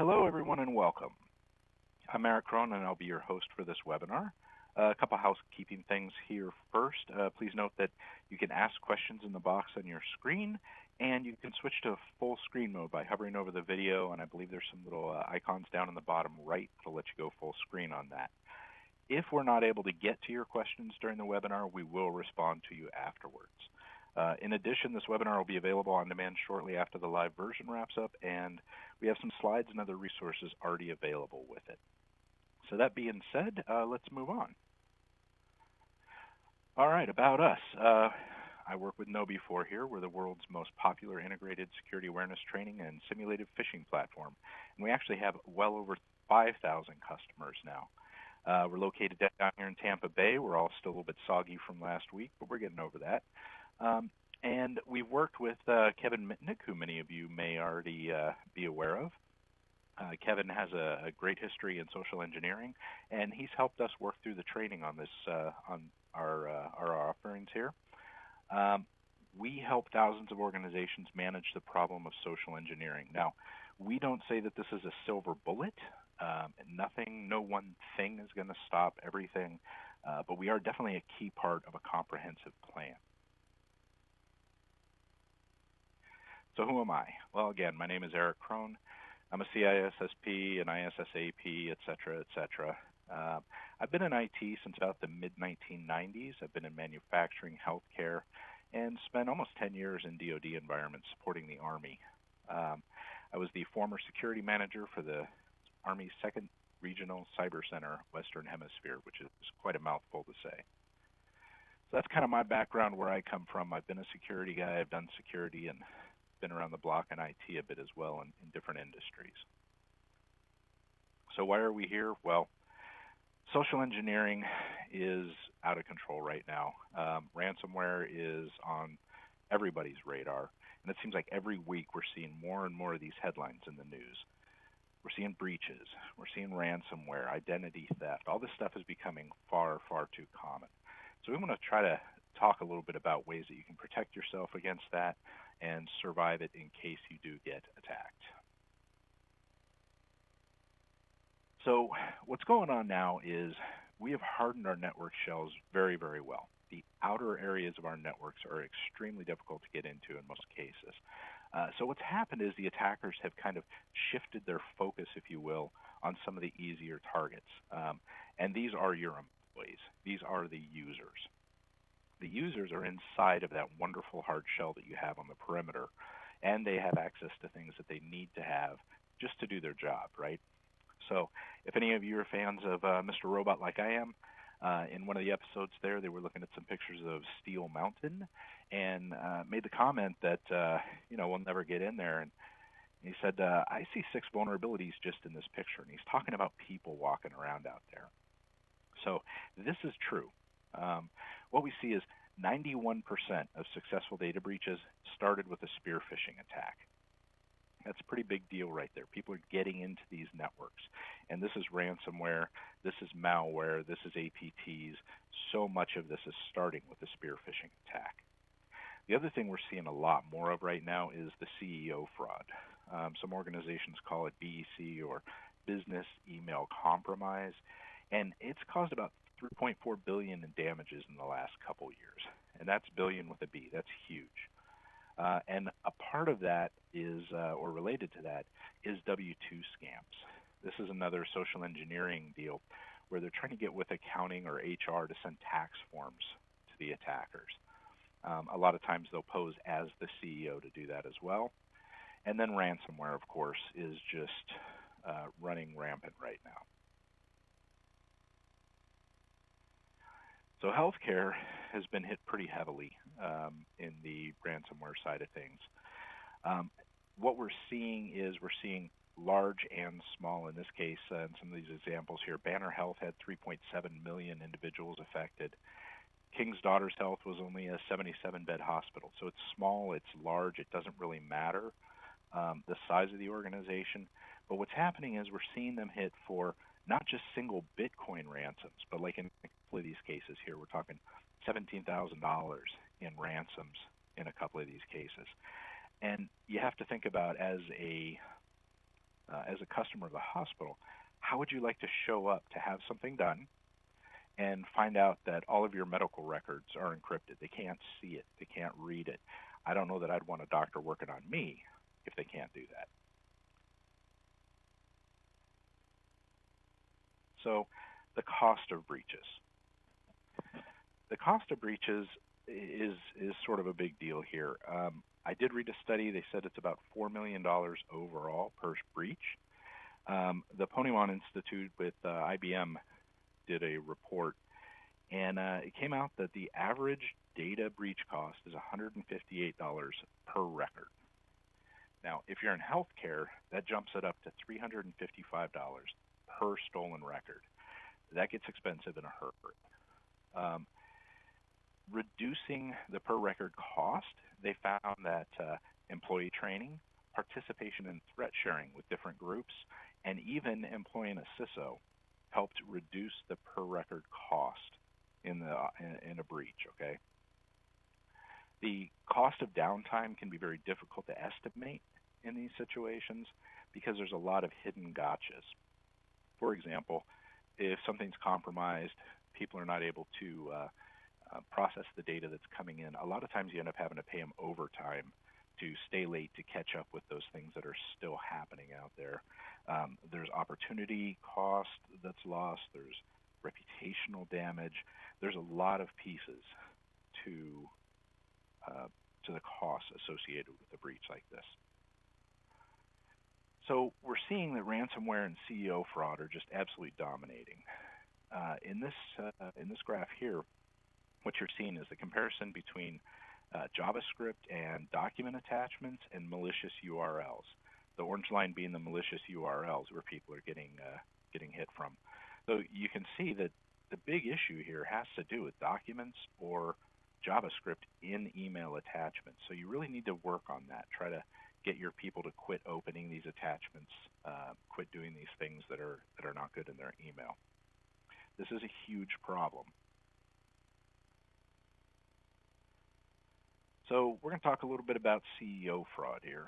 Hello, everyone, and welcome. I'm Eric Krohn, and I'll be your host for this webinar. A couple housekeeping things here first. Please note that you can ask questions in the box on your screen, and you can switch to full screen mode by hovering over the video, and I believe there's some little icons down in the bottom right to let you go full screen on that. If we're not able to get to your questions during the webinar, we will respond to you afterwards. In addition, this webinar will be available on demand shortly after the live version wraps up, and we have some slides and other resources already available with it. So that being said, let's move on. All right, about us. I work with KnowBe4 here. We're the world's most popular integrated security awareness training and simulated phishing platform. And we actually have well over 5,000 customers now. We're located down here in Tampa Bay. We're all still a little bit soggy from last week, but we're getting over that. And we've worked with Kevin Mitnick, who many of you may already be aware of. Kevin has a great history in social engineering, and he's helped us work through the training on this on our offerings here. We help thousands of organizations manage the problem of social engineering. Now, we don't say that this is a silver bullet. No one thing is going to stop everything, but we are definitely a key part of a comprehensive plan. So who am I? Well, again, my name is Eric Krohn. I'm a CISSP, an ISSAP, et cetera, I've been in IT since about the mid-1990s. I've been in manufacturing, healthcare, and spent almost 10 years in DoD environments supporting the Army. I was the former security manager for the Army's 2nd Regional Cyber Center, Western Hemisphere, which is quite a mouthful to say. So that's kind of my background, where I come from. I've been a security guy. I've done security and been around the block in IT a bit as well in different industries. So why are we here? Well, social engineering is out of control right now. Ransomware is on everybody's radar, and it seems like every week we're seeing more and more of these headlines in the news. We're seeing breaches, we're seeing ransomware, identity theft. All this stuff is becoming far, far too common. So we want to try to talk a little bit about ways that you can protect yourself against that and survive it in case you do get attacked. So what's going on now is we have hardened our network shells very, very well. The outer areas of our networks are extremely difficult to get into in most cases. So what's happened is the attackers have kind of shifted their focus, if you will, on some of the easier targets. And these are your employees. These are the users. The users are inside of that wonderful hard shell that you have on the perimeter, and they have access to things that they need to have just to do their job, right? So if any of you are fans of Mr. Robot like I am, in one of the episodes there, they were looking at some pictures of Steel Mountain and made the comment that, we'll never get in there. And he said, I see 6 vulnerabilities just in this picture. And he's talking about people walking around out there. So this is true. What we see is 91% of successful data breaches started with a spear phishing attack. That's a pretty big deal right there. People are getting into these networks. And this is ransomware, this is malware, this is APTs. So much of this is starting with a spear phishing attack. The other thing we're seeing a lot more of right now is the CEO fraud. Some organizations call it BEC, or business email compromise. And it's caused about $3.4 billion in damages in the last couple years. And that's billion with a B. That's huge. And a part of that is, or related to that, is W-2 scams. This is another social engineering deal where they're trying to get with accounting or HR to send tax forms to the attackers. A lot of times they'll pose as the CEO to do that as well. And then ransomware, of course, is just running rampant right now. So healthcare has been hit pretty heavily in the ransomware side of things. What we're seeing is large and small. In this case, in some of these examples here, Banner Health had 3.7 million individuals affected. King's Daughters Health was only a 77-bed hospital. So it's small, it's large, it doesn't really matter the size of the organization. But what's happening is we're seeing them hit for not just single Bitcoin ransoms, but like in a couple of these cases here, we're talking $17,000 in ransoms in a couple of these cases. And you have to think about, as a as a customer of the hospital, how would you like to show up to have something done and find out that all of your medical records are encrypted? They can't see it. They can't read it. I don't know that I'd want a doctor working on me if they can't do that. So the cost of breaches. The cost of breaches is sort of a big deal here. I did read a study. They said it's about $4 million overall per breach. The Ponemon Institute with IBM did a report, and it came out that the average data breach cost is $158 per record. Now, if you're in healthcare, that jumps it up to $355 per stolen record. That gets expensive in a hurry. Reducing the per record cost, they found that employee training, participation in threat sharing with different groups, and even employing a CISO helped reduce the per record cost in a breach. Okay. The cost of downtime can be very difficult to estimate in these situations because there's a lot of hidden gotchas. For example, if something's compromised, people are not able to process the data that's coming in. A lot of times you end up having to pay them overtime to stay late to catch up with those things that are still happening out there. There's opportunity cost that's lost. There's reputational damage. There's a lot of pieces to the costs associated with a breach like this. So we're seeing that ransomware and CEO fraud are just absolutely dominating. In this graph here, what you're seeing is the comparison between JavaScript and document attachments and malicious URLs. The orange line being the malicious URLs where people are getting hit from. So you can see that the big issue here has to do with documents or JavaScript in email attachments. So you really need to work on that. Try to get your people to quit opening these attachments, quit doing these things that are not good in their email. This is a huge problem. So we're going to talk a little bit about CEO fraud here.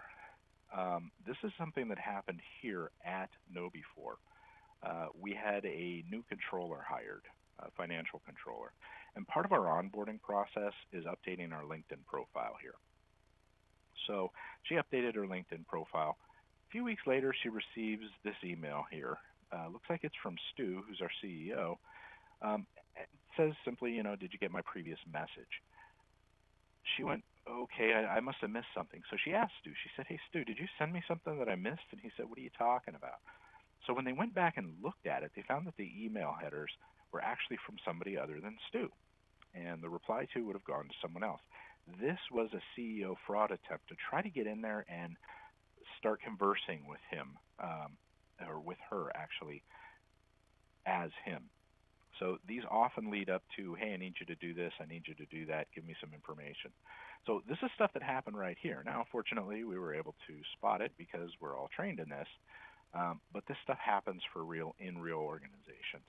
This is something that happened here at KnowBe4. We had a new controller hired, a financial controller. And part of our onboarding process is updating our LinkedIn profile here. So she updated her LinkedIn profile. A few weeks later, she receives this email here. Looks like it's from Stu, who's our CEO. It says simply, did you get my previous message? She went, okay, I must have missed something. So she asked Stu, she said, hey, Stu, did you send me something that I missed? And he said, what are you talking about? So when they went back and looked at it, they found that the email headers were actually from somebody other than Stu. And the reply to would have gone to someone else. This was a CEO fraud attempt to try to get in there and start conversing with him, or with her actually, as him. So these often lead up to, hey, I need you to do this, I need you to do that, give me some information. So this is stuff that happened right here. Now, fortunately, we were able to spot it because we're all trained in this, but this stuff happens in real organizations.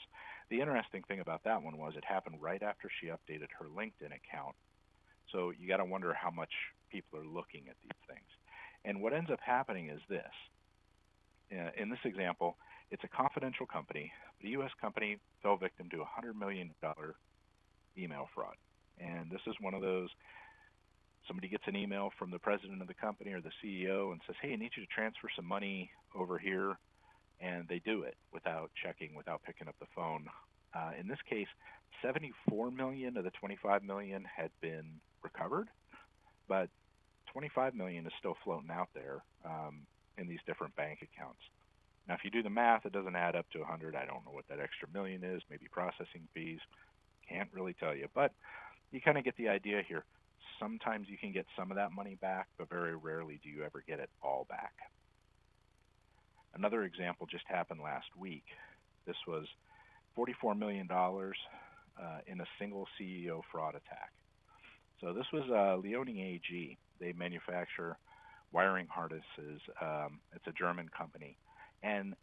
The interesting thing about that one was it happened right after she updated her LinkedIn account. So you got to wonder how much people are looking at these things. And what ends up happening is this. In this example, it's a confidential company. The U.S. company fell victim to a $100 million email fraud. And this is one of those, somebody gets an email from the president of the company or the CEO and says, hey, I need you to transfer some money over here. And they do it without checking, without picking up the phone. In this case, 74 million of the 25 million had been recovered, but 25 million is still floating out there in these different bank accounts. Now, if you do the math, it doesn't add up to 100. I don't know what that extra million is, maybe processing fees. Can't really tell you, but you kind of get the idea here. Sometimes you can get some of that money back, but very rarely do you ever get it all back. Another example just happened last week. This was $44 million in a single CEO fraud attack. So this was Leoning AG. They manufacture wiring harnesses. It's a German company. And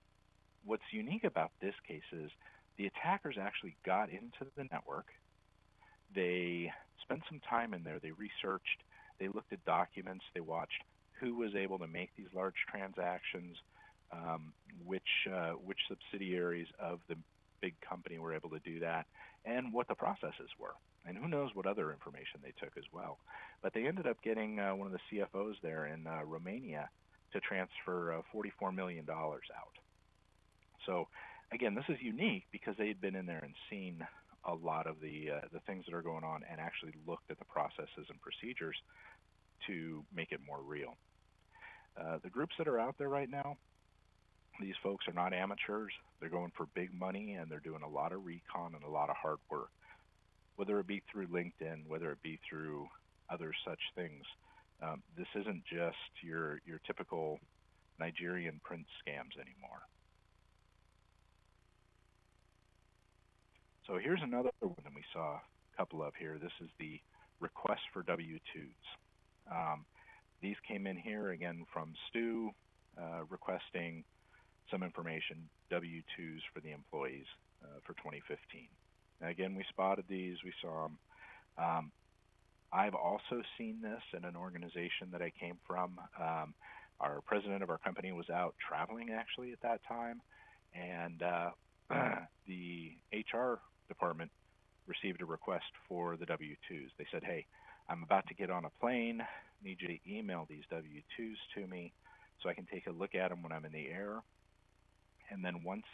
what's unique about this case is the attackers actually got into the network. They spent some time in there. They researched. They looked at documents. They watched who was able to make these large transactions, which subsidiaries of the big company were able to do that, and what the processes were. And who knows what other information they took as well. But they ended up getting one of the CFOs there in Romania to transfer $44 million out. So again, this is unique because they had been in there and seen a lot of the things that are going on and actually looked at the processes and procedures to make it more real. The groups that are out there right now, these folks are not amateurs. They're going for big money, and they're doing a lot of recon and a lot of hard work, whether it be through LinkedIn, whether it be through other such things. This isn't just your typical Nigerian prince scams anymore. So here's another one that we saw a couple of here. This is the request for W-2s. These came in here again from Stu requesting some information, W-2s for the employees for 2015. Again, we spotted these, we saw them. I've also seen this in an organization that I came from. Our president of our company was out traveling actually at that time, and the HR department received a request for the W-2s. They said, hey, I'm about to get on a plane, need you to email these W-2s to me so I can take a look at them when I'm in the air. And then once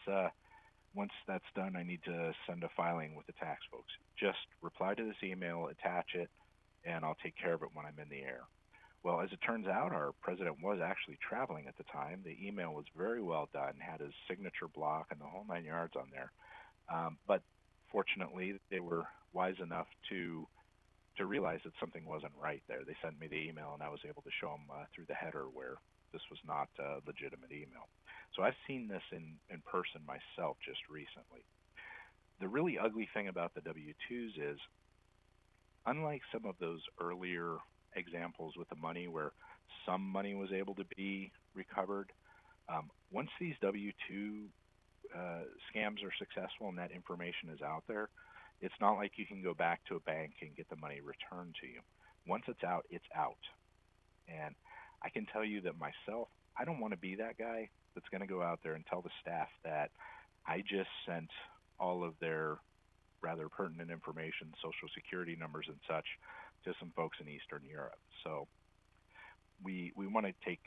that's done, I need to send a filing with the tax folks. Just reply to this email, attach it, and I'll take care of it when I'm in the air. Well, as it turns out, our president was actually traveling at the time. The email was very well done, had his signature block and the whole 9 yards on there. But fortunately, they were wise enough to realize that something wasn't right there. They sent me the email, and I was able to show them through the header where this was not a legitimate email. So I've seen this in person myself just recently. The really ugly thing about the W-2s is, unlike some of those earlier examples with the money where some money was able to be recovered, once these W-2 scams are successful and that information is out there, it's not like you can go back to a bank and get the money returned to you. Once it's out, it's out. And I can tell you that myself, I don't want to be that guy that's going to go out there and tell the staff that I just sent all of their rather pertinent information, social security numbers and such, to some folks in Eastern Europe. So we want to take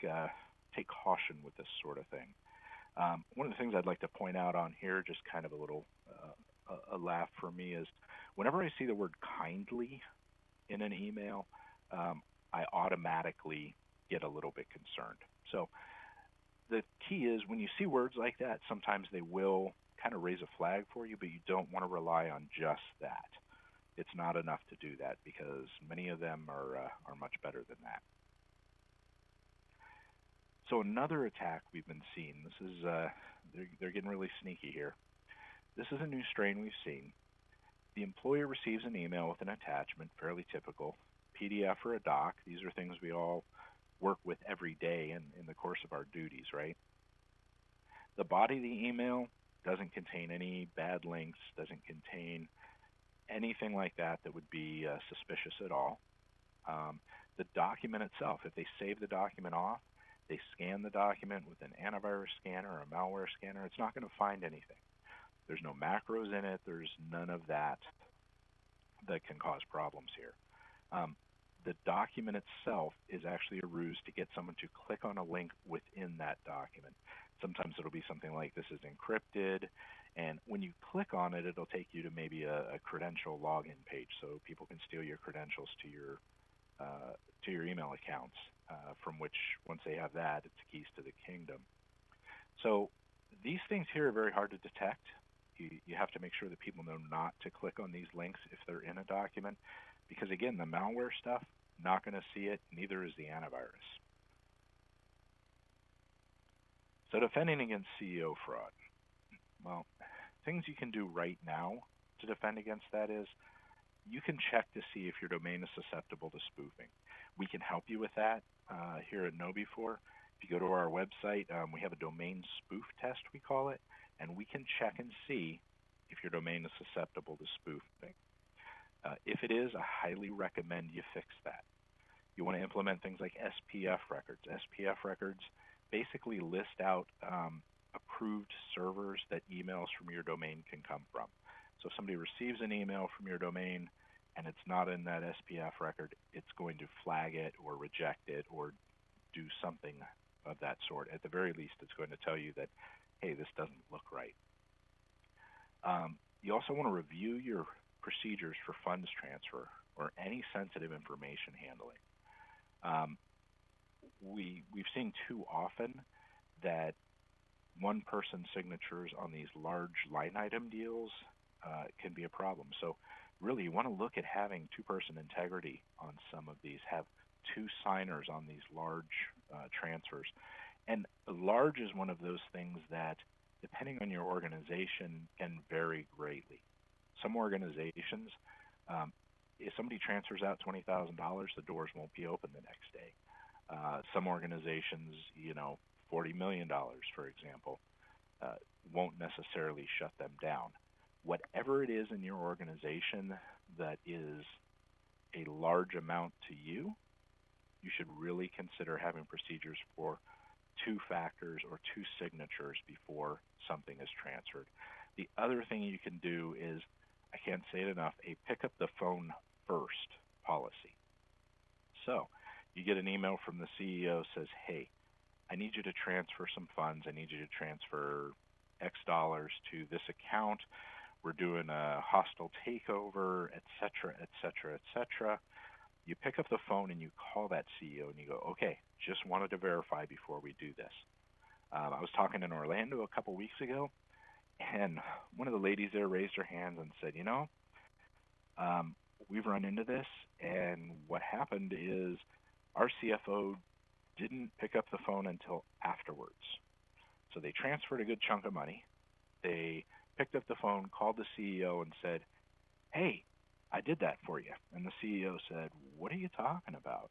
caution with this sort of thing. One of the things I'd like to point out on here, just kind of a little a laugh for me, is whenever I see the word kindly in an email, I automatically get a little bit concerned. So the key is when you see words like that, sometimes they will kind of raise a flag for you, but you don't want to rely on just that. It's not enough to do that because many of them are much better than that. So another attack we've been seeing, this is they're getting really sneaky here. This is a new strain we've seen. The employer receives an email with an attachment, fairly typical, PDF or a doc. These are things we all work with every day in the course of our duties, right? The body of the email doesn't contain any bad links, doesn't contain anything like that that would be suspicious at all. The document itself, if they save the document off, they scan the document with an antivirus scanner or a malware scanner, it's not going to find anything. There's no macros in it. There's none of that that can cause problems here. The document itself is actually a ruse to get someone to click on a link within that document. Sometimes it'll be something like this is encrypted, and when you click on it, it'll take you to maybe a credential login page, so people can steal your credentials to your email accounts, from which, once they have that, it's keys to the kingdom. So these things here are very hard to detect. You have to make sure that people know not to click on these links if they're in a document, because again, the malware stuff, not going to see it, neither is the antivirus. So defending against CEO fraud. Well, things you can do right now to defend against that is you can check to see if your domain is susceptible to spoofing. We can help you with that here at KnowBe4. If you go to our website, we have a domain spoof test, we call it, and we can check and see if your domain is susceptible to spoofing. If it is, I highly recommend you fix that. You want to implement things like SPF records. SPF records basically list out approved servers that emails from your domain can come from. So if somebody receives an email from your domain and it's not in that SPF record, it's going to flag it or reject it or do something of that sort. At the very least, it's going to tell you that, hey, this doesn't look right. You also want to review your procedures for funds transfer or any sensitive information handling. We've seen too often that one person's signatures on these large line item deals can be a problem. So really you want to look at having two-person integrity on some of these, have two signers on these large transfers. And large is one of those things that, depending on your organization, can vary greatly. Some organizations, if somebody transfers out $20,000, the doors won't be open the next day. Some organizations, $40 million, for example, won't necessarily shut them down. Whatever it is in your organization that is a large amount to you, you should really consider having procedures for two factors or two signatures before something is transferred. The other thing you can do is, I can't say it enough, a pick up the phone first policy. So you get an email from the CEO says, hey, I need you to transfer some funds. I need you to transfer X dollars to this account. We're doing a hostile takeover, et cetera, et cetera, et cetera. You pick up the phone and you call that CEO and you go, okay, just wanted to verify before we do this. I was talking in Orlando a couple weeks ago, and one of the ladies there raised her hands and said, we've run into this, and what happened is our CFO didn't pick up the phone until afterwards. So they transferred a good chunk of money. They picked up the phone, called the CEO, and said, hey, I did that for you. And the CEO said, what are you talking about?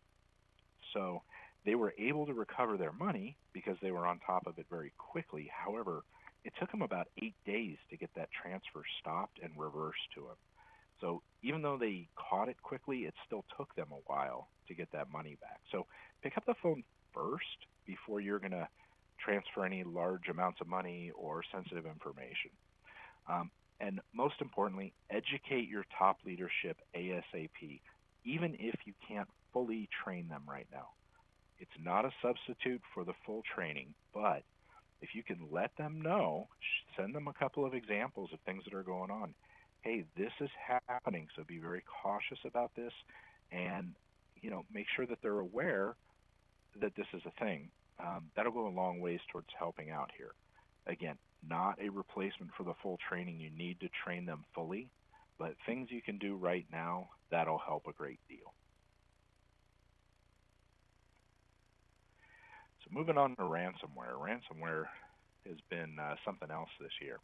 So they were able to recover their money because they were on top of it very quickly. However, it took them about 8 days to get that transfer stopped and reversed to them. So even though they caught it quickly, it still took them a while to get that money back. So pick up the phone first before you're going to transfer any large amounts of money or sensitive information. And most importantly, educate your top leadership ASAP, even if you can't fully train them right now. It's not a substitute for the full training, but if you can let them know, send them a couple of examples of things that are going on. Hey, this is happening, so be very cautious about this, and make sure that they're aware that this is a thing. That'll go a long ways towards helping out here. Again, not a replacement for the full training. You need to train them fully, but things you can do right now, that'll help a great deal. So moving on to ransomware. Ransomware has been something else this year.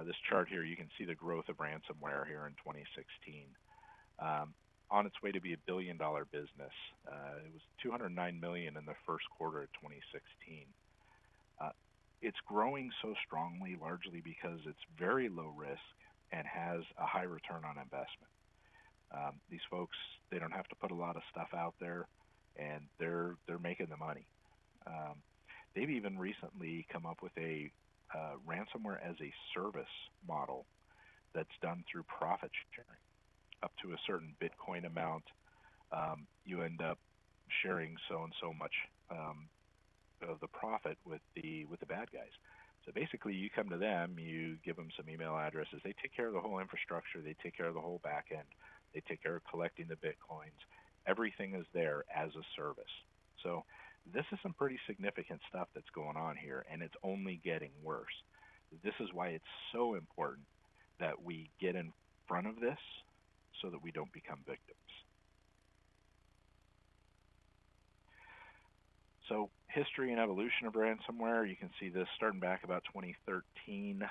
This chart here, you can see the growth of ransomware here in 2016. On its way to be $1 billion business. It was $209 million in the first quarter of 2016. It's growing so strongly largely because it's very low risk and has a high return on investment. These folks, they don't have to put a lot of stuff out there, and they're making the money. They've even recently come up with a ransomware as a service model that's done through profit sharing. Up to a certain Bitcoin amount, you end up sharing so and so much of the profit with the bad guys. So basically, you come to them, you give them some email addresses. They take care of the whole infrastructure. They take care of the whole back end. They take care of collecting the Bitcoins. Everything is there as a service. So this is some pretty significant stuff that's going on here, and it's only getting worse. This is why it's so important that we get in front of this so that we don't become victims. So history and evolution of ransomware, you can see this starting back about 2013.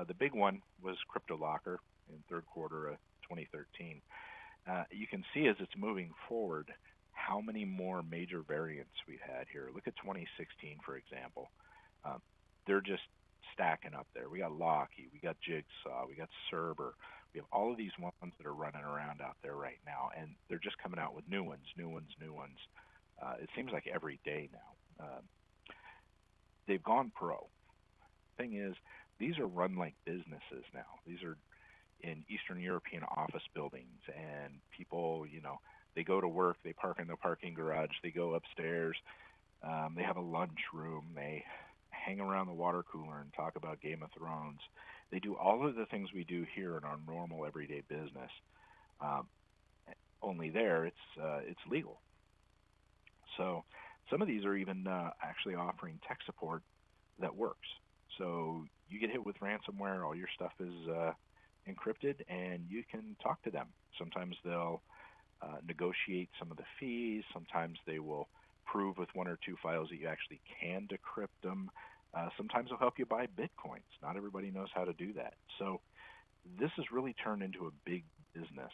The big one was CryptoLocker in third quarter of 2013. You can see as it's moving forward how many more major variants we've had here. Look at 2016, for example. They're just stacking up there. We got Locky, we got Jigsaw, we got Cerber. We have all of these ones that are running around out there right now, and they're just coming out with new ones. It seems like every day now. they've gone pro. Thing is, these are run like businesses now. These are in Eastern European office buildings, and people, they go to work, they park in the parking garage, they go upstairs, they have a lunch room, they hang around the water cooler and talk about Game of Thrones. They do all of the things we do here in our normal everyday business. Um, Only there, it's legal. So some of these are even actually offering tech support that works. So you get hit with ransomware, all your stuff is encrypted, and you can talk to them. Sometimes they'll negotiate some of the fees. Sometimes they will prove with one or two files that you actually can decrypt them. Sometimes they'll help you buy bitcoins. Not everybody knows how to do that. So this has really turned into a big business.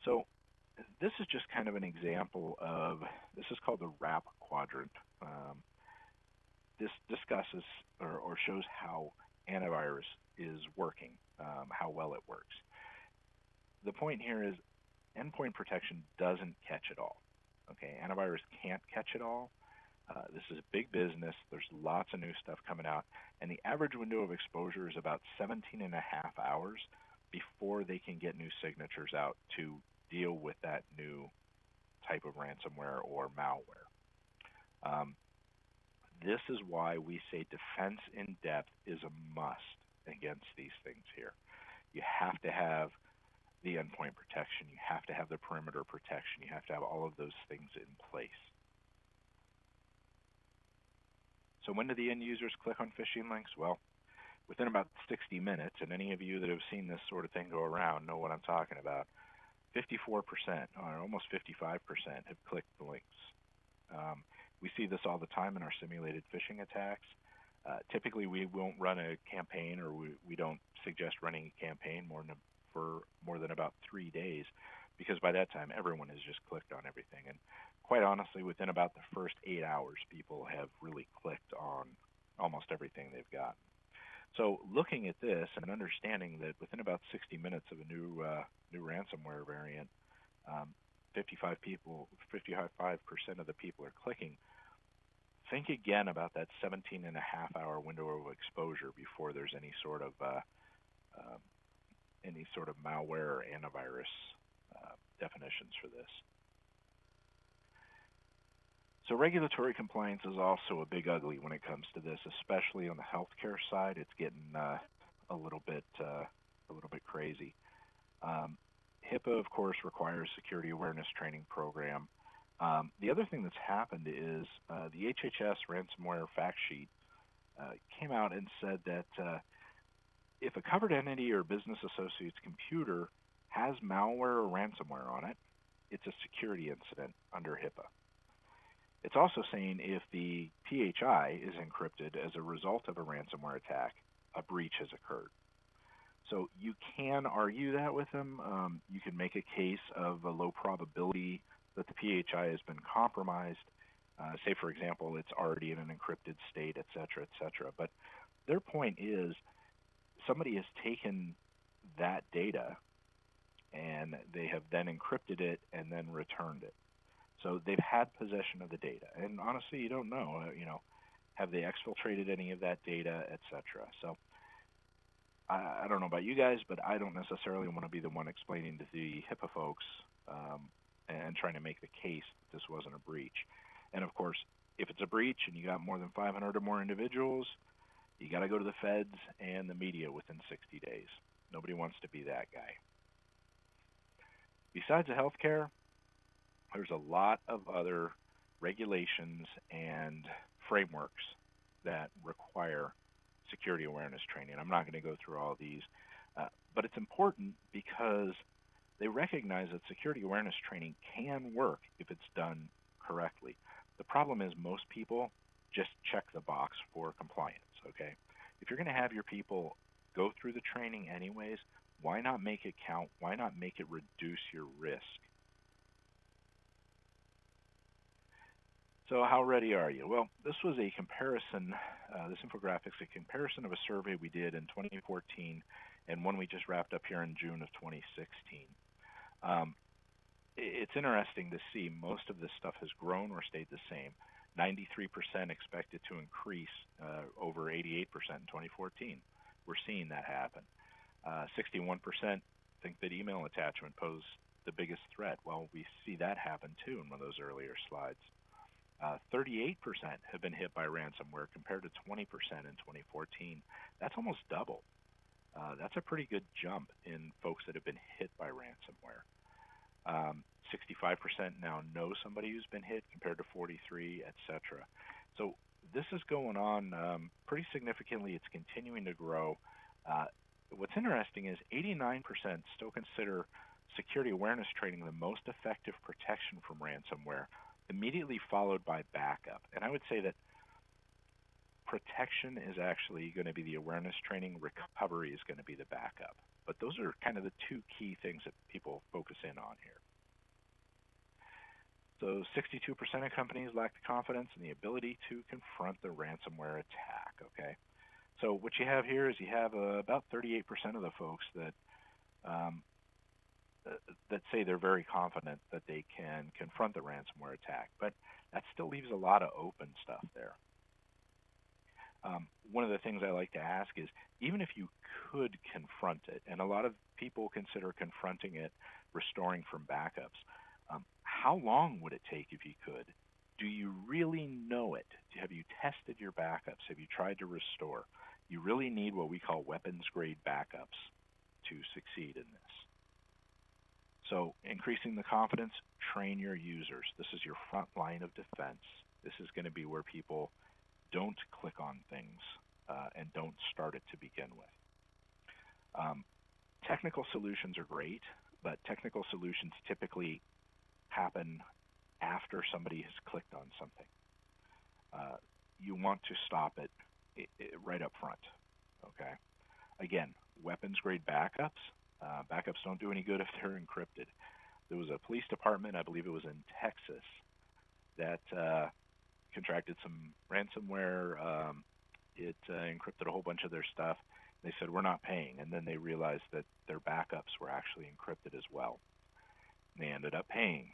So this is just kind of an example of, this is called the RAP quadrant. This discusses or shows how antivirus is working, how well it works. The point here is endpoint protection doesn't catch it all. Okay, antivirus can't catch it all. This is a big business. There's lots of new stuff coming out, and the average window of exposure is about 17 and a half hours before they can get new signatures out to deal with that new type of ransomware or malware. This is why we say defense in depth is a must against these things here. You have to have the endpoint protection. You have to have the perimeter protection. You have to have all of those things in place. So when do the end users click on phishing links? Well, within about 60 minutes, and any of you that have seen this sort of thing go around know what I'm talking about. 54%, or almost 55%, have clicked the links. We see this all the time in our simulated phishing attacks. Typically, we won't run a campaign, or we don't suggest running a campaign for more than about 3 days, because by that time, everyone has just clicked on everything. And quite honestly, within about the first 8 hours, people have really clicked on almost everything they've gotten. So looking at this and understanding that within about 60 minutes of a new ransomware variant, 55% of the people are clicking. Think again about that 17 and a half hour window of exposure before there's any sort of malware or antivirus definitions for this. So regulatory compliance is also a big ugly when it comes to this, especially on the healthcare side. It's getting a little bit crazy. HIPAA, of course, requires security awareness training program. The other thing that's happened is the HHS ransomware fact sheet came out and said that if a covered entity or business associate's computer has malware or ransomware on it, it's a security incident under HIPAA. It's also saying if the PHI is encrypted as a result of a ransomware attack, a breach has occurred. So you can argue that with them. You can make a case of a low probability that the PHI has been compromised. Say, for example, it's already in an encrypted state, et cetera, et cetera. But their point is somebody has taken that data and they have then encrypted it and then returned it. So they've had possession of the data. And honestly, you don't know, have they exfiltrated any of that data, et cetera. So I don't know about you guys, but I don't necessarily want to be the one explaining to the HIPAA folks and trying to make the case that this wasn't a breach. And of course, if it's a breach and you got more than 500 or more individuals, you got to go to the feds and the media within 60 days. Nobody wants to be that guy. Besides the healthcare, there's a lot of other regulations and frameworks that require security awareness training. I'm not going to go through all of these, but it's important because they recognize that security awareness training can work if it's done correctly. The problem is most people just check the box for compliance, okay? If you're going to have your people go through the training anyways, why not make it count? Why not make it reduce your risk? So how ready are you? Well, this was a comparison, this infographic's a comparison of a survey we did in 2014 and one we just wrapped up here in June of 2016. it's interesting to see most of this stuff has grown or stayed the same. 93% expected to increase over 88% in 2014. We're seeing that happen. 61% think that email attachment pose the biggest threat. Well, we see that happen too in one of those earlier slides. 38% have been hit by ransomware compared to 20% in 2014. That's almost double. That's a pretty good jump in folks that have been hit by ransomware. 65% now know somebody who's been hit compared to 43, etc. So this is going on pretty significantly. It's continuing to grow. What's interesting is 89% still consider security awareness training the most effective protection from ransomware, immediately followed by backup. And I would say that protection is actually going to be the awareness training, recovery is going to be the backup. But those are kind of the two key things that people focus in on here. So 62% of companies lack the confidence and the ability to confront the ransomware attack, okay? So what you have here is you have about 38% of the folks that that say they're very confident that they can confront the ransomware attack, but that still leaves a lot of open stuff there. One of the things I like to ask is, even if you could confront it, and a lot of people consider confronting it restoring from backups, how long would it take if you could? Do you really know it? Have you tested your backups? Have you tried to restore? You really need what we call weapons-grade backups to succeed in this. So increasing the confidence, train your users. This is your front line of defense. This is going to be where people don't click on things and don't start it to begin with. Technical solutions are great, but technical solutions typically happen after somebody has clicked on something. You want to stop it right up front, okay? Again, weapons-grade backups. Backups don't do any good if they're encrypted. There was a police department, I believe it was in Texas, that contracted some ransomware. It encrypted a whole bunch of their stuff. They said, we're not paying. And then they realized that their backups were actually encrypted as well. And they ended up paying.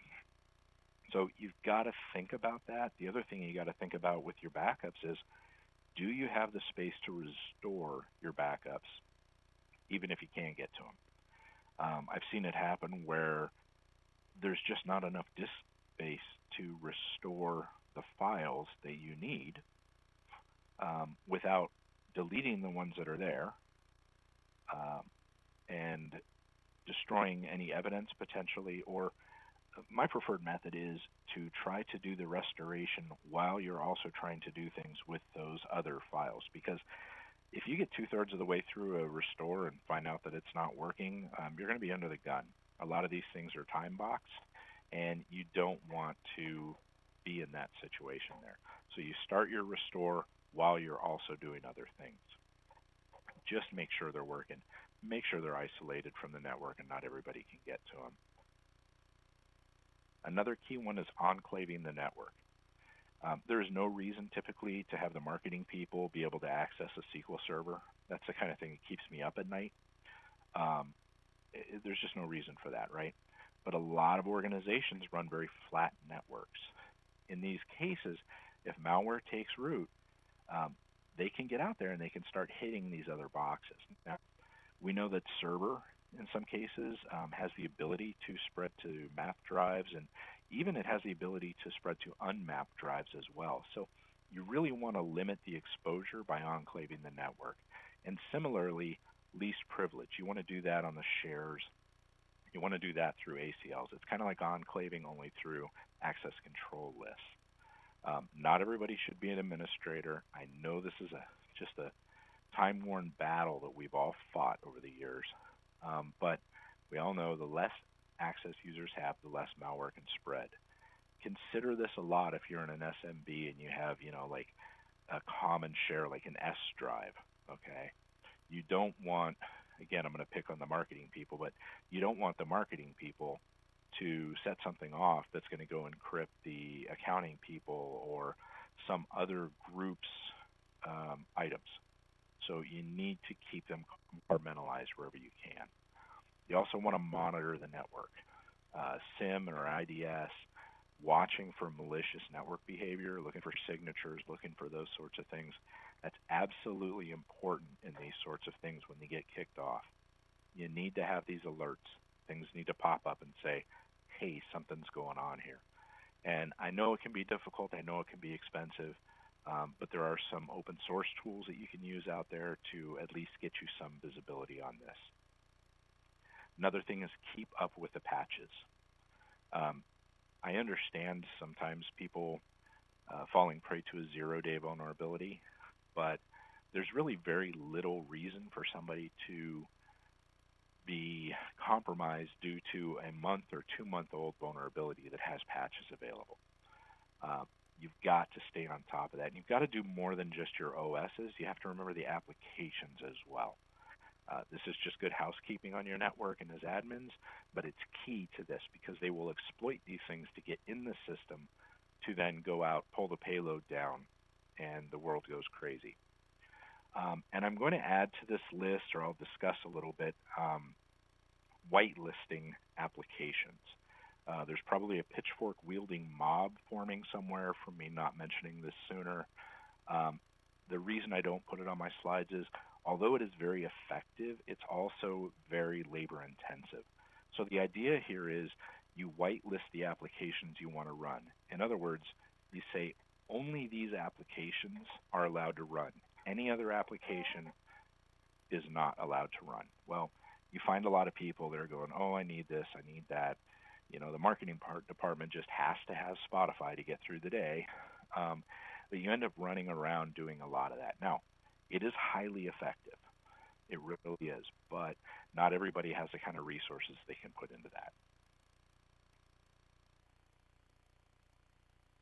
So you've got to think about that. The other thing you got to think about with your backups is, do you have the space to restore your backups, even if you can't get to them? I've seen it happen where there's just not enough disk space to restore the files that you need without deleting the ones that are there and destroying any evidence potentially. Or my preferred method is to try to do the restoration while you're also trying to do things with those other files, because if you get 2/3 of the way through a restore and find out that it's not working, you're going to be under the gun. A lot of these things are time boxed, and you don't want to be in that situation there. So you start your restore while you're also doing other things. Just make sure they're working. Make sure they're isolated from the network and not everybody can get to them. Another key one is enclaving the network. There is no reason typically to have the marketing people be able to access a SQL server. That's the kind of thing that keeps me up at night. There's just no reason for that, right? But a lot of organizations run very flat networks. In these cases, if malware takes root, they can get out there and they can start hitting these other boxes. Now, we know that server, in some cases, has the ability to spread to map drives, and even it has the ability to spread to unmapped drives as well. So you really want to limit the exposure by enclaving the network. And similarly, least privilege. You want to do that on the shares. You want to do that through ACLs. It's kind of like enclaving, only through access control lists. Not everybody should be an administrator. I know this is just a time-worn battle that we've all fought over the years. But we all know the less access users have, the less malware can spread. Consider this a lot if you're in an SMB and you have, like a common share, like an S drive, okay? You don't want, again, I'm going to pick on the marketing people, but you don't want the marketing people to set something off that's going to go encrypt the accounting people or some other group's items. So you need to keep them compartmentalized wherever you can. You also want to monitor the network. SIM or IDS, watching for malicious network behavior, looking for signatures, looking for those sorts of things. That's absolutely important in these sorts of things when they get kicked off. You need to have these alerts. Things need to pop up and say, hey, something's going on here. And I know it can be difficult. I know it can be expensive. But there are some open source tools that you can use out there to at least get you some visibility on this. Another thing is keep up with the patches. I understand sometimes people falling prey to a zero-day vulnerability, but there's really very little reason for somebody to be compromised due to a month or 2-month-old vulnerability that has patches available. You've got to stay on top of that. And you've got to do more than just your OSs. You have to remember the applications as well. This is just good housekeeping on your network and as admins, but it's key to this because they will exploit these things to get in the system to then go out, pull the payload down, and the world goes crazy. And I'm going to add to this list, or I'll discuss a little bit, whitelisting applications. There's probably a pitchfork-wielding mob forming somewhere from me not mentioning this sooner. The reason I don't put it on my slides is, although it is very effective, it's also very labor-intensive. So the idea here is you whitelist the applications you want to run. In other words, you say only these applications are allowed to run. Any other application is not allowed to run. Well, you find a lot of people that are going, oh, I need this, I need that. You know, the marketing department just has to have Spotify to get through the day. But you end up running around doing a lot of that. Now, it is highly effective. It really is. But not everybody has the kind of resources they can put into that.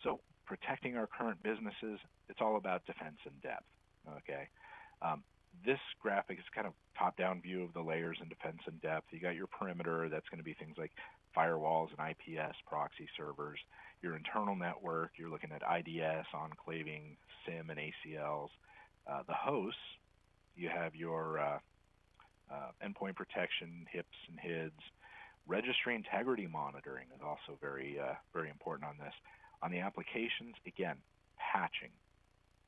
So protecting our current businesses, it's all about defense in depth. Okay. This graphic is kind of top-down view of the layers in defense in depth. You got your perimeter. That's going to be things like firewalls and IPS, proxy servers. Your internal network, you're looking at IDS, enclaving, SIM, and ACLs. The hosts, you have your endpoint protection, HIPs and HIDs. Registry integrity monitoring is also very, very important on this. On the applications, again, patching.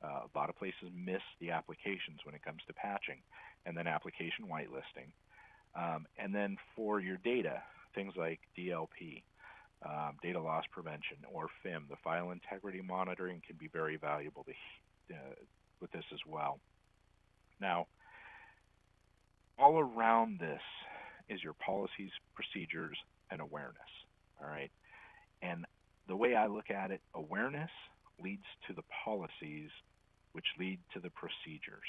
A lot of places miss the applications when it comes to patching, and then application whitelisting. And then for your data, things like DLP, data loss prevention, or FIM, the file integrity monitoring can be very valuable with this as well. Now, all around this is your policies, procedures, and awareness. All right. And the way I look at it, awareness leads to the policies, which lead to the procedures.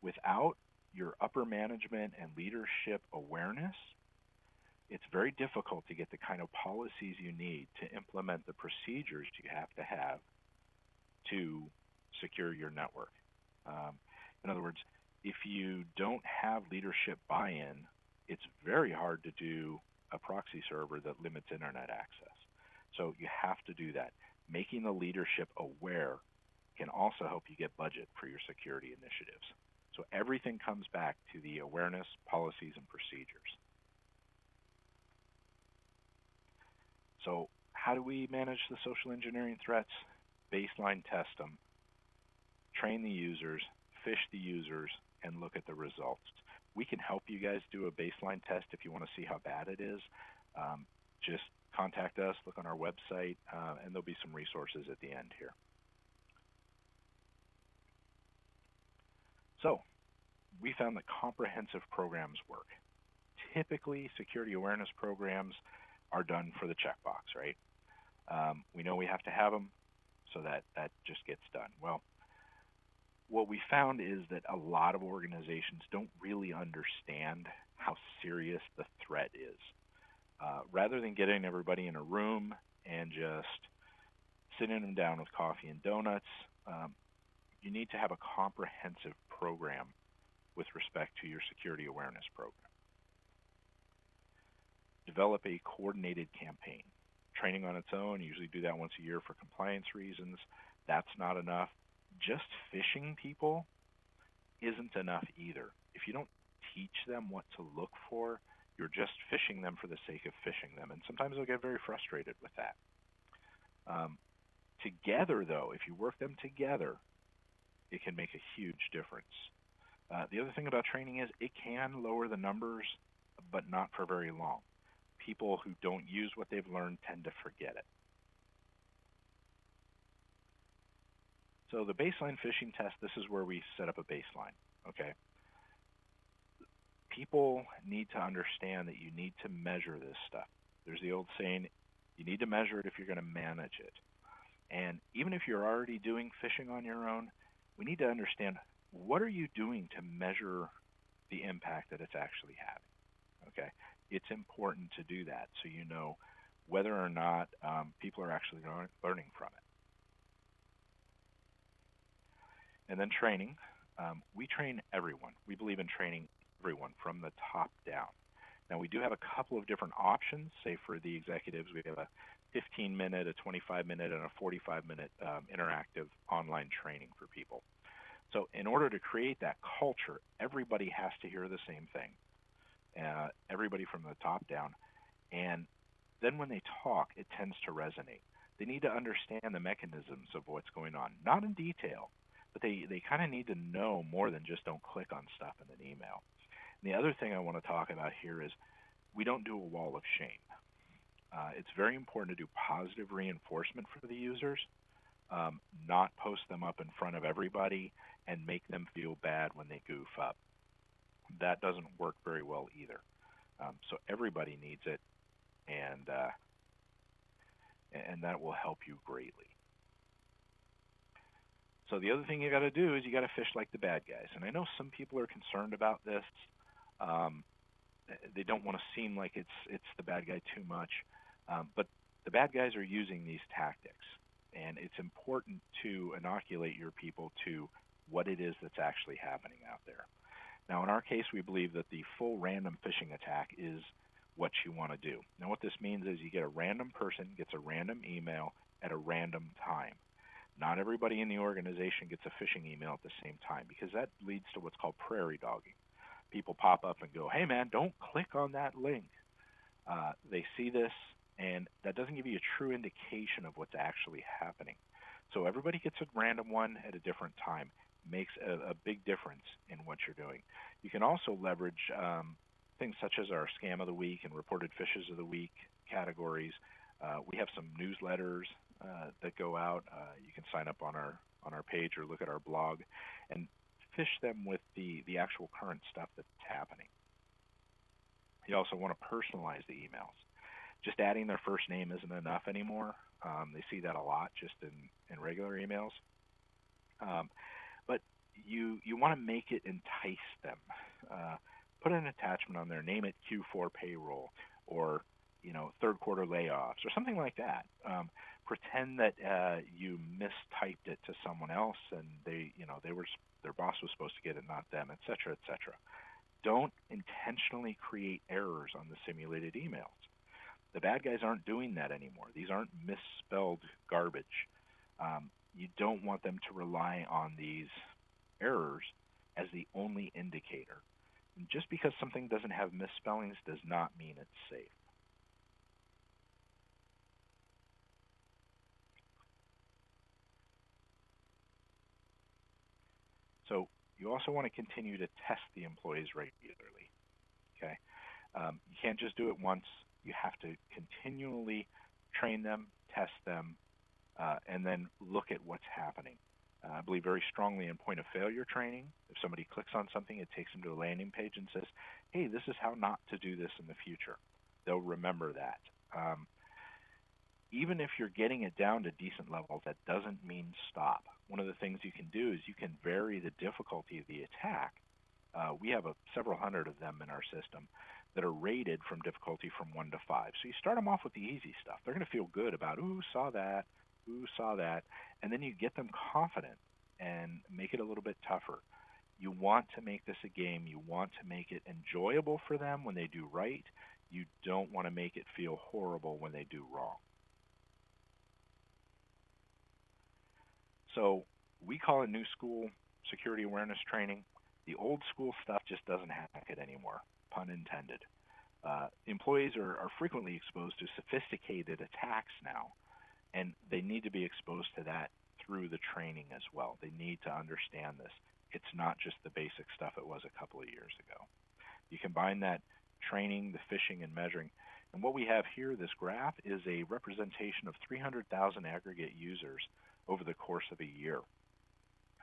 Without your upper management and leadership awareness, it's very difficult to get the kind of policies you need to implement the procedures you have to secure your network. In other words, if you don't have leadership buy-in, it's very hard to do a proxy server that limits internet access. So you have to do that. Making the leadership aware can also help you get budget for your security initiatives. So everything comes back to the awareness, policies, and procedures. So how do we manage the social engineering threats? Baseline test them, train the users, phish the users, and look at the results. We can help you guys do a baseline test if you want to see how bad it is. Just contact us, look on our website, and there'll be some resources at the end here. So we found that comprehensive programs work. Typically, security awareness programs are done for the checkbox, right? We know we have to have them, so that just gets done. Well, what we found is that a lot of organizations don't really understand how serious the threat is. Rather than getting everybody in a room and just sitting them down with coffee and donuts, you need to have a comprehensive program with respect to your security awareness program. Develop a coordinated campaign. Training on its own, you usually do that once a year for compliance reasons. That's not enough. Just phishing people isn't enough either. If you don't teach them what to look for, You're just phishing them for the sake of phishing them, and sometimes they'll get very frustrated with that. Together, though, if you work them together, it can make a huge difference. The other thing about training is it can lower the numbers, but not for very long. People who don't use what they've learned tend to forget it. So the baseline phishing test, this is where we set up a baseline, okay? People need to understand that you need to measure this stuff. There's the old saying, you need to measure it if you're going to manage it. And even if you're already doing phishing on your own, we need to understand, what are you doing to measure the impact that it's actually having, okay? It's important to do that so you know whether or not people are actually learning from it. And then training. We train everyone. We believe in training everyone from the top down. Now, we do have a couple of different options. Say for the executives, we have a 15-minute, a 25-minute, and a 45-minute interactive online training for people. So in order to create that culture, everybody has to hear the same thing, everybody from the top down. And then when they talk, it tends to resonate. They need to understand the mechanisms of what's going on, not in detail, but they kind of need to know more than just don't click on stuff in an email. And the other thing I want to talk about here is we don't do a wall of shame. It's very important to do positive reinforcement for the users, not post them up in front of everybody and make them feel bad when they goof up. That doesn't work very well either. So everybody needs it, and that will help you greatly. So the other thing you got to do is you got to fish like the bad guys. And I know some people are concerned about this. They don't want to seem like it's the bad guy too much. But the bad guys are using these tactics. And it's important to inoculate your people to what it is that's actually happening out there. Now, in our case, we believe that the full random phishing attack is what you want to do. Now, what this means is you get a random person gets a random email at a random time. Not everybody in the organization gets a phishing email at the same time, because that leads to what's called prairie dogging. People pop up and go, hey, man, don't click on that link. They see this, and that doesn't give you a true indication of what's actually happening. So everybody gets a random one at a different time. Makes a big difference in what you're doing. You can also leverage things such as our Scam of the Week and Reported Phishes of the Week categories. We have some newsletters that go out. You can sign up on our page or look at our blog and fish them with the actual current stuff that's happening. You also want to personalize the emails. Just adding their first name isn't enough anymore. They see that a lot just in regular emails. But you want to make it entice them. Put an attachment on there, name it Q4 payroll, or third quarter layoffs, or something like that. Pretend that you mistyped it to someone else, and their boss was supposed to get it, not them, et cetera, et cetera. Don't intentionally create errors on the simulated emails. The bad guys aren't doing that anymore. These aren't misspelled garbage. You don't want them to rely on these errors as the only indicator. And just because something doesn't have misspellings does not mean it's safe. So you also want to continue to test the employees regularly. Okay, you can't just do it once. You have to continually train them, test them, and then look at what's happening. I believe very strongly in point of failure training. If somebody clicks on something, it takes them to a landing page and says, hey, this is how not to do this in the future. They'll remember that. Even if you're getting it down to decent levels, that doesn't mean stop. One of the things you can do is you can vary the difficulty of the attack. We have several hundred of them in our system that are rated from difficulty from 1 to 5. So you start them off with the easy stuff. They're going to feel good about, ooh, saw that, and then you get them confident and make it a little bit tougher. You want to make this a game. You want to make it enjoyable for them when they do right. You don't want to make it feel horrible when they do wrong. So we call it new school security awareness training. The old school stuff just doesn't hack it anymore, pun intended. Employees are frequently exposed to sophisticated attacks now, and they need to be exposed to that through the training as well. They need to understand this. It's not just the basic stuff it was a couple of years ago. You combine that training, the phishing, and measuring, and what we have here, this graph, is a representation of 300,000 aggregate users over the course of a year.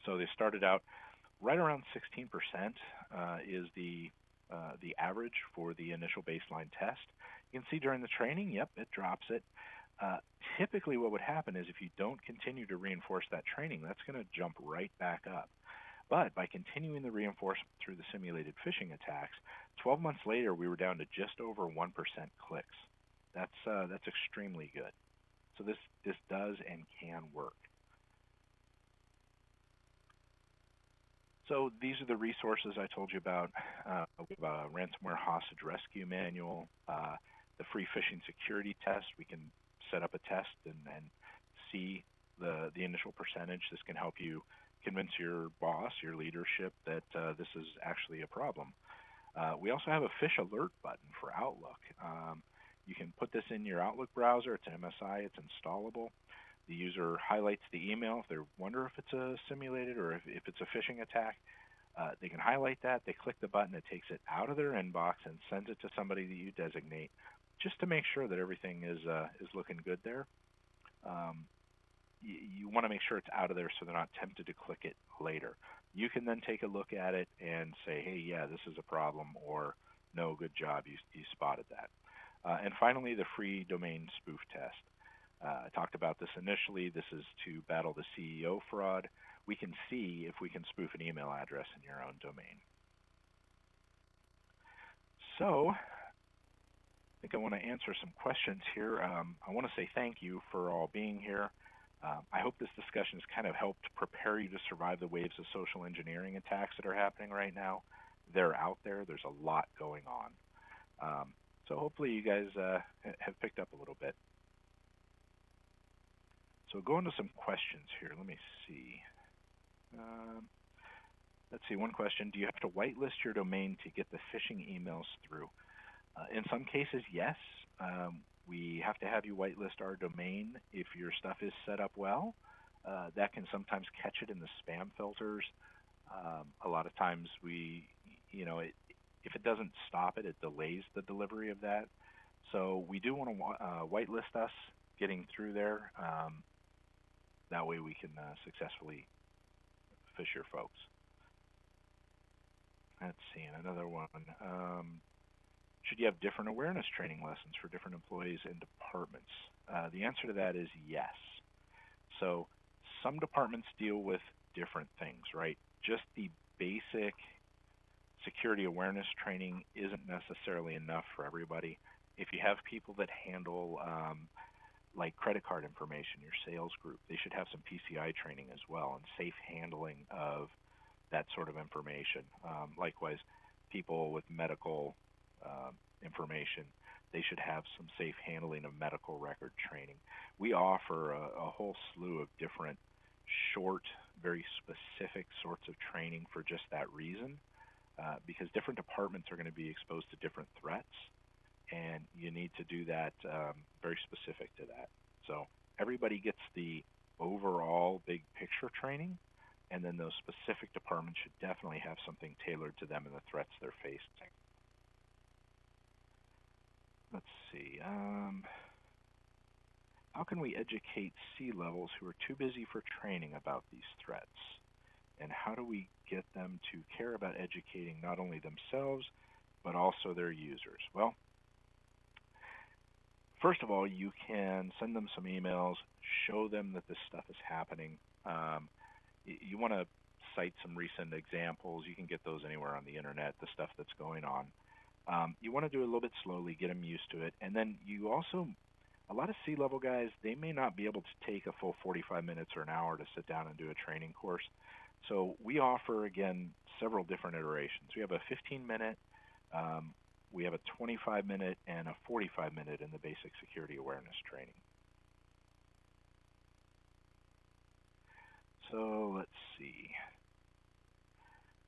So they started out right around 16% is the average for the initial baseline test. You can see during the training, yep, it drops it. Typically what would happen is if you don't continue to reinforce that training, that's going to jump right back up. But by continuing the reinforcement through the simulated phishing attacks, 12 months later we were down to just over 1% clicks. That's extremely good. So this does and can work. So these are the resources I told you about. We have a ransomware hostage rescue manual, the free phishing security test. We can set up a test and see the initial percentage. This can help you convince your boss, your leadership, that this is actually a problem. We also have a phish alert button for Outlook. You can put this in your Outlook browser. It's an MSI. It's installable. The user highlights the email. If they wonder if it's a simulated or if it's a phishing attack, they can highlight that. They click the button. It takes it out of their inbox and sends it to somebody that you designate, just to make sure that everything is looking good there. You want to make sure it's out of there so they're not tempted to click it later. You can then take a look at it and say, hey, yeah, this is a problem, or no, good job, you spotted that. And finally, the free domain spoof test. I talked about this initially. This is to battle the CEO fraud. We can see if we can spoof an email address in your own domain. So I think I want to answer some questions here. I want to say thank you for all being here. I hope this discussion has kind of helped prepare you to survive the waves of social engineering attacks that are happening right now. They're out there. There's a lot going on. So hopefully you guys have picked up a little bit. So go into some questions here. Let me see. Let's see, one question. Do you have to whitelist your domain to get the phishing emails through? In some cases, yes. We have to have you whitelist our domain if your stuff is set up well. That can sometimes catch it in the spam filters. A lot of times if it doesn't stop it, it delays the delivery of that. So we do want to whitelist us getting through there. That way we can successfully phish your folks. Let's see, another one. Should you have different awareness training lessons for different employees and departments? The answer to that is yes. So some departments deal with different things, right? Just the basic security awareness training isn't necessarily enough for everybody. If you have people that handle like credit card information, your sales group, they should have some PCI training as well and safe handling of that sort of information. Likewise, people with medical information, they should have some safe handling of medical record training. We offer a whole slew of different short, very specific sorts of training for just that reason, because different departments are going to be exposed to different threats, and you need to do that very specific to that. So everybody gets the overall big picture training, and then those specific departments should definitely have something tailored to them and the threats they're facing. Let's see. How can we educate C-levels who are too busy for training about these threats? And how do we get them to care about educating not only themselves, but also their users? Well, first of all, you can send them some emails, show them that this stuff is happening. You want to cite some recent examples. You can get those anywhere on the internet, the stuff that's going on. You want to do it a little bit slowly, get them used to it. And then you also, a lot of C-level guys, they may not be able to take a full 45 minutes or an hour to sit down and do a training course. So we offer, again, several different iterations. We have a 15-minute, we have a 25-minute, and a 45-minute in the basic security awareness training. So let's see.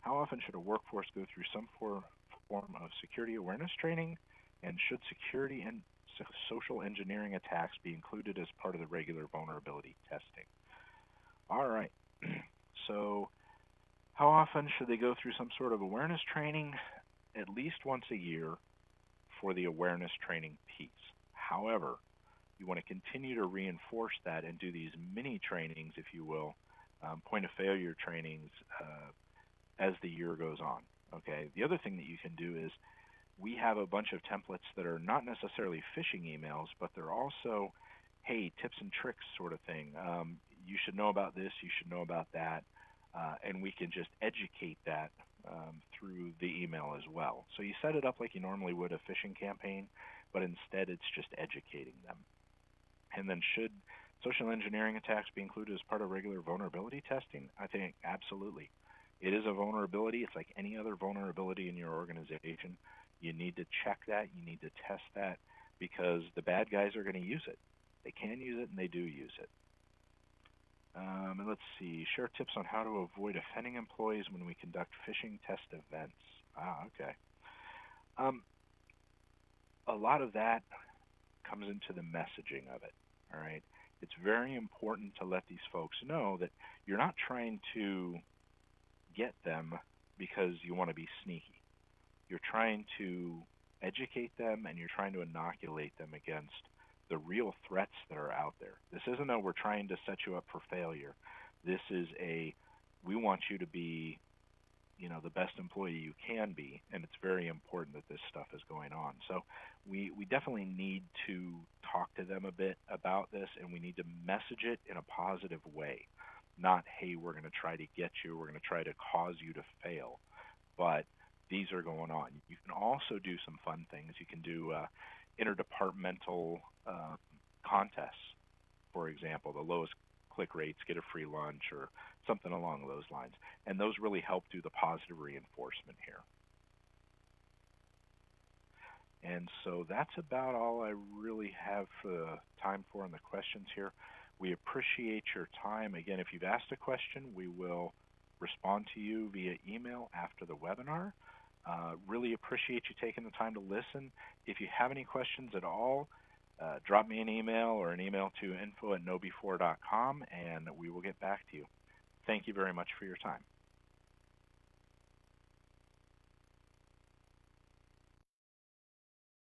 How often should a workforce go through some form of security awareness training? And should security and social engineering attacks be included as part of the regular vulnerability testing? All right. So how often should they go through some sort of awareness training? At least once a year for the awareness training piece. However, you want to continue to reinforce that and do these mini trainings, if you will, point of failure trainings as the year goes on. Okay. The other thing that you can do is we have a bunch of templates that are not necessarily phishing emails, but they're also, hey, tips and tricks sort of thing. You should know about this, you should know about that, and we can just educate that through the email as well. So you set it up like you normally would a phishing campaign, but instead it's just educating them. And then should social engineering attacks be included as part of regular vulnerability testing? I think absolutely. It is a vulnerability. It's like any other vulnerability in your organization. You need to check that. You need to test that because the bad guys are going to use it. They can use it and they do use it. And let's see, share tips on how to avoid offending employees when we conduct phishing test events. Okay. A lot of that comes into the messaging of it, all right? It's very important to let these folks know that you're not trying to get them because you want to be sneaky. You're trying to educate them and you're trying to inoculate them against the real threats that are out there. This isn't a we're trying to set you up for failure. This is a we want you to be, the best employee you can be, and it's very important that this stuff is going on. So we definitely need to talk to them a bit about this, and we need to message it in a positive way. Not, hey, we're going to try to get you, we're going to try to cause you to fail. But these are going on. You can also do some fun things. You can do interdepartmental contests, for example, the lowest click rates get a free lunch or something along those lines. And those really help do the positive reinforcement here. And so that's about all I really have time for in the questions here. We appreciate your time. Again, if you've asked a question, we will respond to you via email after the webinar. Really appreciate you taking the time to listen. If you have any questions at all, drop me an email or an email to info@knowbefore.com and we will get back to you. Thank you very much for your time.